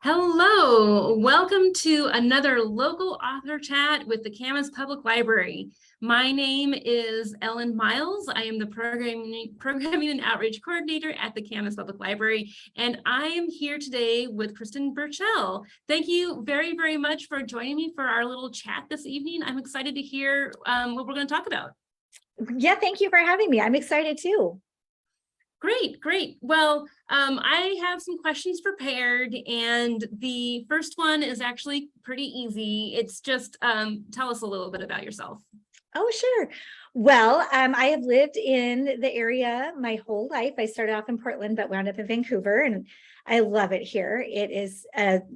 Hello, welcome to another local author chat with the Camas Public Library. My name is Ellen Miles. I am the programming and outreach coordinator at the Camas Public Library, and I am here today with Kristin Burchell. Thank you very, very much for joining me for our little chat this evening. I'm excited to hear what we're going to talk about. Yeah, thank you for having me. I'm excited too. Great. Well, I have some questions prepared, and the first one is actually pretty easy. It's just tell us a little bit about yourself. Oh, sure. Well, I have lived in the area my whole life. I started off in Portland, but wound up in Vancouver, and I love it here. It is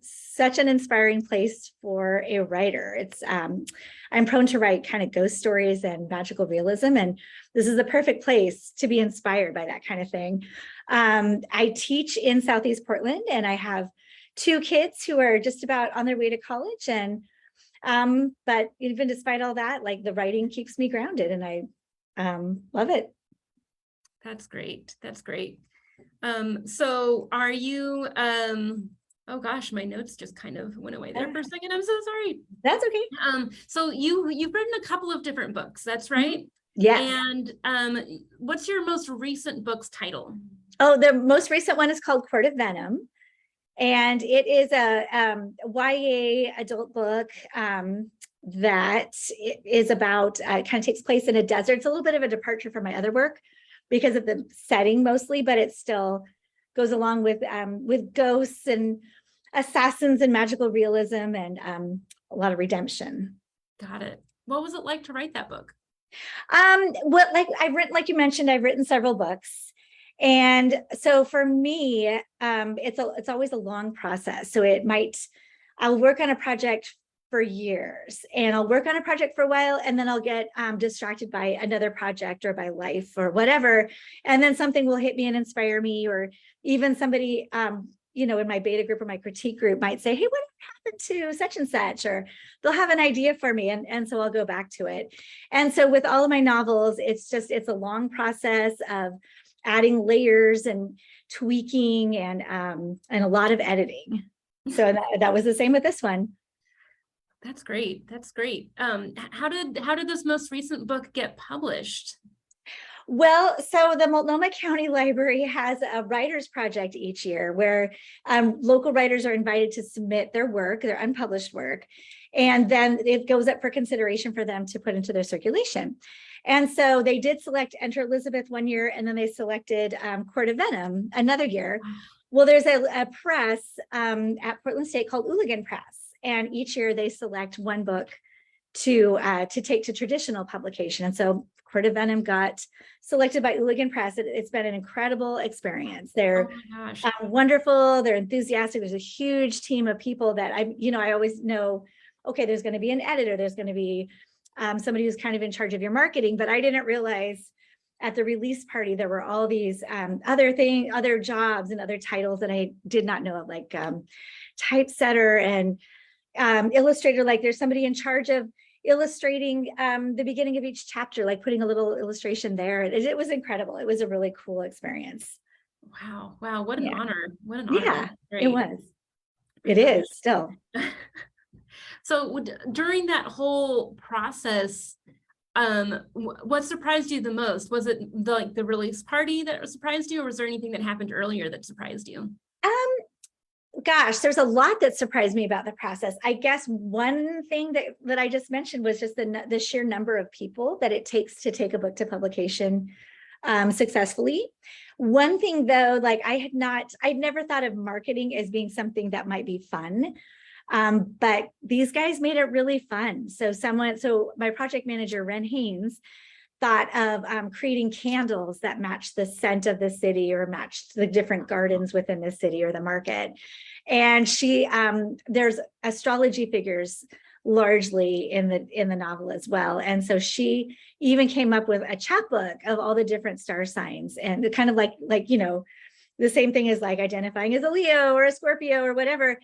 such an inspiring place for a writer. I'm prone to write kind of ghost stories and magical realism, and this is the perfect place to be inspired by that kind of thing. I teach in Southeast Portland, and I have two kids who are just about on their way to college, and but even despite all that, like, the writing keeps me grounded, and I love it. That's great. So are you oh gosh, my notes just kind of went away there for a second. I'm so sorry. That's okay. So you've written a couple of different books, that's right? Yes. And what's your most recent book's title? Oh, the most recent one is called Court of Venom. And it is a YA adult book that is about, kind of takes place in a desert. It's a little bit of a departure from my other work because of the setting mostly, but it still goes along with ghosts and assassins and magical realism and a lot of redemption. Got it. What was it like to write that book? Like you mentioned, I've written several books. And so for me, it's always a long process. So I'll work on a project for years, and I'll work on a project for a while, and then I'll get distracted by another project or by life or whatever. And then something will hit me and inspire me, or even somebody, in my beta group or my critique group might say, hey, what happened to such and such? Or they'll have an idea for me. And so I'll go back to it. And so with all of my novels, it's a long process of adding layers and tweaking and a lot of editing. So that was the same with this one. That's great. How did this most recent book get published? Well, so the Multnomah County Library has a writers project each year where local writers are invited to submit their work, their unpublished work, and then it goes up for consideration for them to put into their circulation. And so they did select Enter Elizabeth one year, and then they selected Court of Venom another year. Well, there's a press at Portland State called Ooligan Press, and each year they select one book to take to traditional publication. And so Court of Venom got selected by Ooligan Press. It's been an incredible experience. They're wonderful. They're enthusiastic. There's a huge team of people that I always know, okay, there's going to be an editor. There's going to be somebody who's kind of in charge of your marketing, but I didn't realize at the release party, there were all these other jobs and other titles that I did not know of, like typesetter and illustrator. Like, there's somebody in charge of illustrating the beginning of each chapter, like putting a little illustration there. It was incredible. It was a really cool experience. Wow. What an honor. Yeah, it was. It is still. So during that whole process, what surprised you the most? Was it the release party that surprised you, or was there anything that happened earlier that surprised you? Gosh, there's a lot that surprised me about the process. I guess one thing that I just mentioned was just the sheer number of people that it takes to take a book to publication successfully. One thing though, like, I'd never thought of marketing as being something that might be fun. But these guys made it really fun. So my project manager, Ren Haynes, thought of creating candles that matched the scent of the city or matched the different gardens within the city or the market. And there's astrology figures largely in the novel as well. And so she even came up with a chapbook of all the different star signs, and kind of like, the same thing as like identifying as a Leo or a Scorpio or whatever.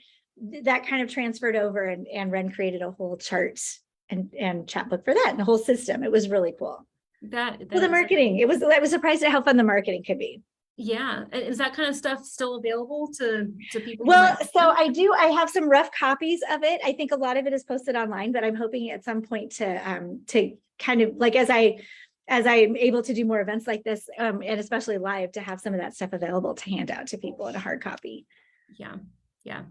That kind of transferred over, and Ren created a whole chart and chapbook for that, and the whole system. It was really cool. The marketing, I was surprised at how fun the marketing could be. Yeah. Is that kind of stuff still available to people? Well, so I have some rough copies of it. I think a lot of it is posted online, but I'm hoping at some point to kind of like, as I'm able to do more events like this, and especially live, to have some of that stuff available to hand out to people in a hard copy. Yeah. Yeah.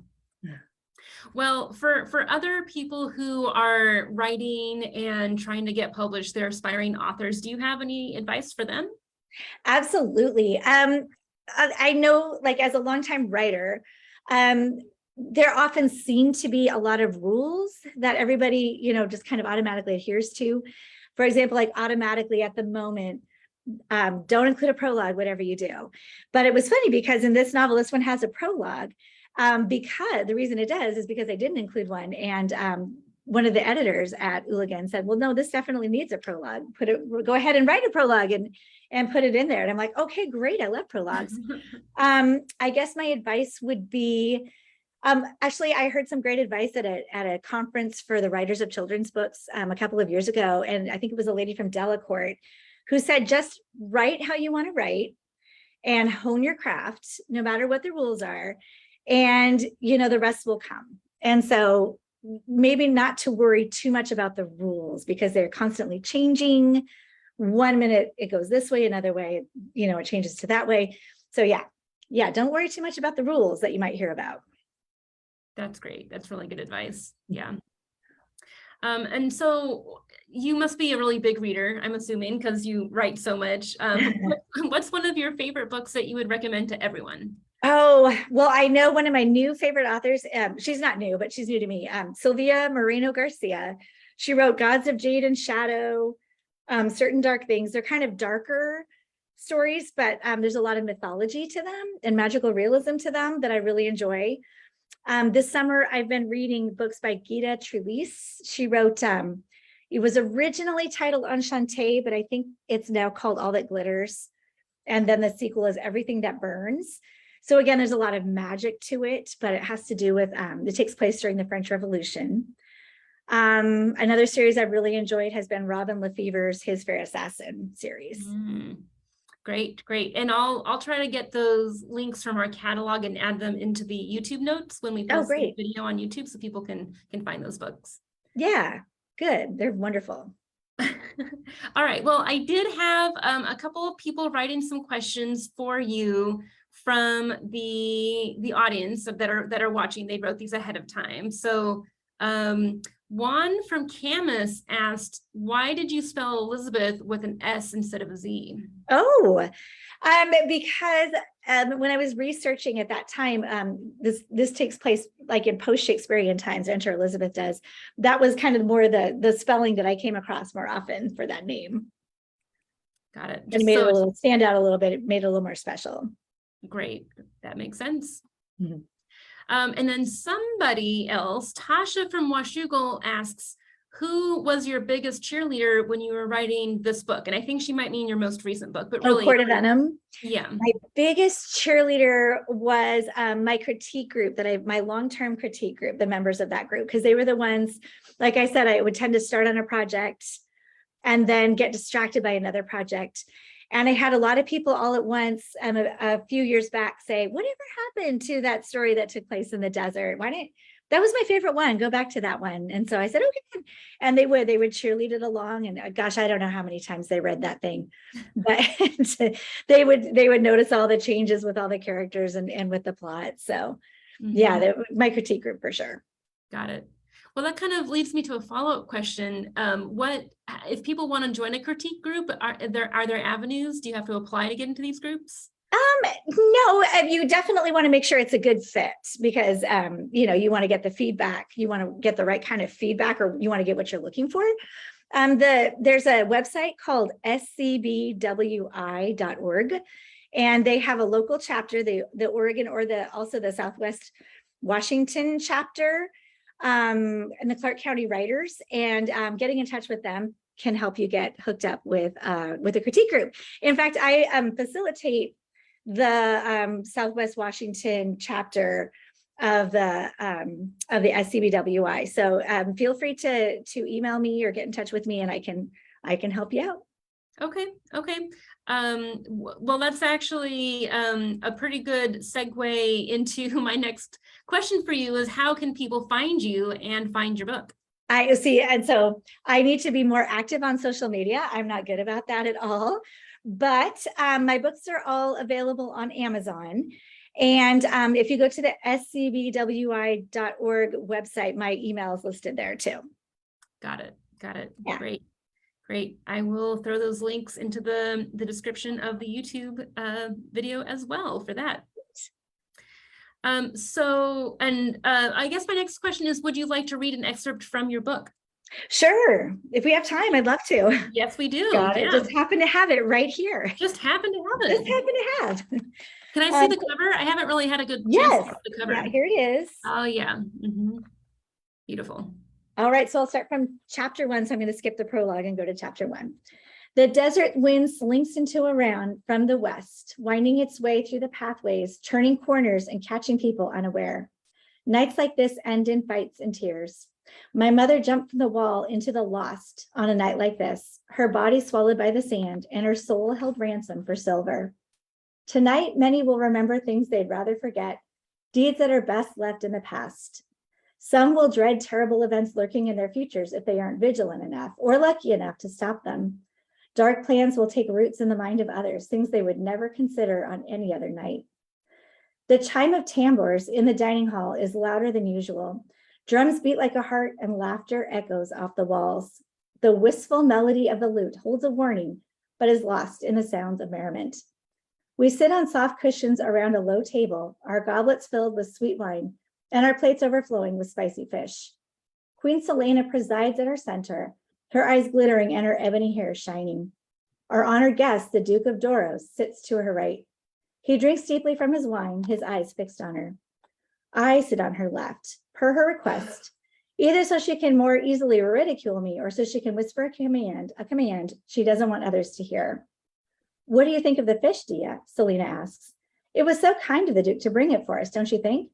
Well, for other people who are writing and trying to get published, they're aspiring authors, do you have any advice for them? Absolutely. I know, like, as a longtime writer, there often seem to be a lot of rules that everybody, just kind of automatically adheres to. For example, like automatically at the moment, don't include a prologue, whatever you do. But it was funny because in this novel, this one has a prologue. Because the reason it does is because I didn't include one. And one of the editors at Ooligan said, well, no, this definitely needs a prologue. Go ahead and write a prologue and put it in there. And I'm like, okay, great. I love prologues. I guess my advice would be, actually, I heard some great advice at a conference for the writers of children's books a couple of years ago. And I think it was a lady from Delacorte who said, just write how you want to write and hone your craft, no matter what the rules are. And, the rest will come. And so maybe not to worry too much about the rules because they're constantly changing. One minute it goes this way, another way, it changes to that way. So yeah, don't worry too much about the rules that you might hear about. That's great. That's really good advice. Yeah. And so you must be a really big reader, I'm assuming, because you write so much. What's one of your favorite books that you would recommend to everyone? Oh, well, I know one of my new favorite authors. She's not new, but she's new to me. Sylvia Moreno Garcia. She wrote Gods of Jade and Shadow, Certain Dark Things. They're kind of darker stories, but there's a lot of mythology to them and magical realism to them that I really enjoy. This summer, I've been reading books by Gita Trelease. She wrote, it was originally titled Enchantée, but I think it's now called All That Glitters. And then the sequel is Everything That Burns. So again, there's a lot of magic to it, but it has to do with, it takes place during the French Revolution. Another series I've really enjoyed has been Robin Lefever's His Fair Assassin series. Great. And I'll try to get those links from our catalog and add them into the YouTube notes when we post the video on YouTube so people can find those books. Yeah, good. They're wonderful. All right. Well, I did have a couple of people writing some questions for you from the audience that are watching. They wrote these ahead of time. So one from Camus asked, why did you spell Elizabeth with an S instead of a Z? Oh, because when I was researching at that time, this takes place like in post-Shakespearean times, Enter Elizabeth does. That was kind of more the spelling that I came across more often for that name. Got it. And it made it a little stand out a little bit. It made it a little more special. Great. That makes sense. Mm-hmm. And then somebody else, Tasha from Washougal, asks, who was your biggest cheerleader when you were writing this book? And I think she might mean your most recent book, but really— Court of Venom. Yeah. My biggest cheerleader was my critique group my long-term critique group, the members of that group, because they were the ones, like I said, I would tend to start on a project and then get distracted by another project. And I had a lot of people all at once a few years back say, whatever happened to that story that took place in the desert? That was my favorite one. Go back to that one. And so I said, okay. And they would cheerlead it along. And gosh, I don't know how many times they read that thing, but they would notice all the changes with all the characters and with the plot. So yeah, my critique group for sure. Got it. Well, that kind of leads me to a follow-up question. What if people want to join a critique group? Are there avenues? Do you have to apply to get into these groups? No, you definitely want to make sure it's a good fit because, you want to get the feedback. You want to get the right kind of feedback, or you want to get what you're looking for. There's a website called scbwi.org, and they have a local chapter, the Oregon or also the Southwest Washington chapter, and the Clark County Writers, and getting in touch with them can help you get hooked up with a critique group. In fact, I facilitate the Southwest Washington chapter of the SCBWI. So feel free to email me or get in touch with me, and I can help you out. Okay. Okay. Well, that's actually a pretty good segue into my next question for you is how can people find you and find your book? I see. And so I need to be more active on social media. I'm not good about that at all. But my books are all available on Amazon. And if you go to the scbwi.org website, my email is listed there too. Got it. Got it. Yeah. Great. Great. I will throw those links into the description of the YouTube video as well for that. I guess my next question is, would you like to read an excerpt from your book? Sure. If we have time, I'd love to. Yes, we do. Got it. Yeah. Just happen to have it right here. Just happen to have it. Just happen to have. Can I see the cover? I haven't really had a good chance Yes. to see the cover. Yeah, here it is. Oh, yeah. Beautiful. All right, so I'll start from chapter 1. So I'm going to skip the prologue and go to chapter 1. The desert wind slinks into a round from the west, winding its way through the pathways, turning corners and catching people unaware. Nights like this end in fights and tears. My mother jumped from the wall into the lost on a night like this, her body swallowed by the sand and her soul held ransom for silver. Tonight, many will remember things they'd rather forget, deeds that are best left in the past. Some will dread terrible events lurking in their futures if they aren't vigilant enough or lucky enough to stop them. Dark plans will take roots in the mind of others, things they would never consider on any other night. The chime of tambours in the dining hall is louder than usual. Drums beat like a heart and laughter echoes off the walls. The wistful melody of the lute holds a warning, but is lost in the sounds of merriment. We sit on soft cushions around a low table, our goblets filled with sweet wine, and our plates overflowing with spicy fish. Queen Selena presides at our center, her eyes glittering and her ebony hair shining. Our honored guest, the Duke of Doros, sits to her right. He drinks deeply from his wine, his eyes fixed on her. I sit on her left, per her request, either so she can more easily ridicule me or so she can whisper a command she doesn't want others to hear. What do you think of the fish, Dia? Selena asks. It was so kind of the Duke to bring it for us, don't you think?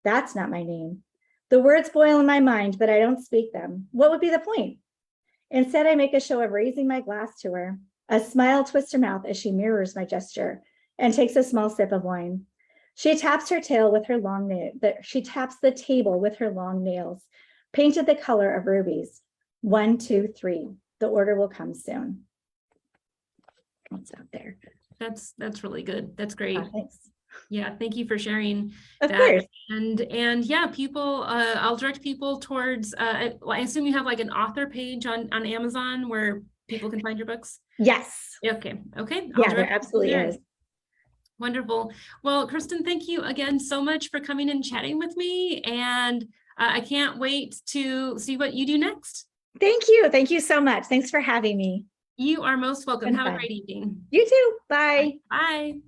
That's not my name. The words boil in my mind, but I don't speak them. What would be the point? Instead, I make a show of raising my glass to her. A smile twists her mouth as she mirrors my gesture and takes a small sip of wine. She taps her tail with her long nail. She taps the table with her long nails, painted the color of rubies. 1, 2, 3. The order will come soon. I'll stop there. That's really good. That's great. Thanks. Yeah, thank you for sharing of that. Course. And yeah, people, I'll direct people towards, I assume you have like an author page on Amazon where people can find your books? Yes. Okay. Yeah, there absolutely is. Wonderful. Well, Kristin, thank you again so much for coming and chatting with me. And I can't wait to see what you do next. Thank you. Thank you so much. Thanks for having me. You are most welcome. Have a great evening. You too. Bye. Bye.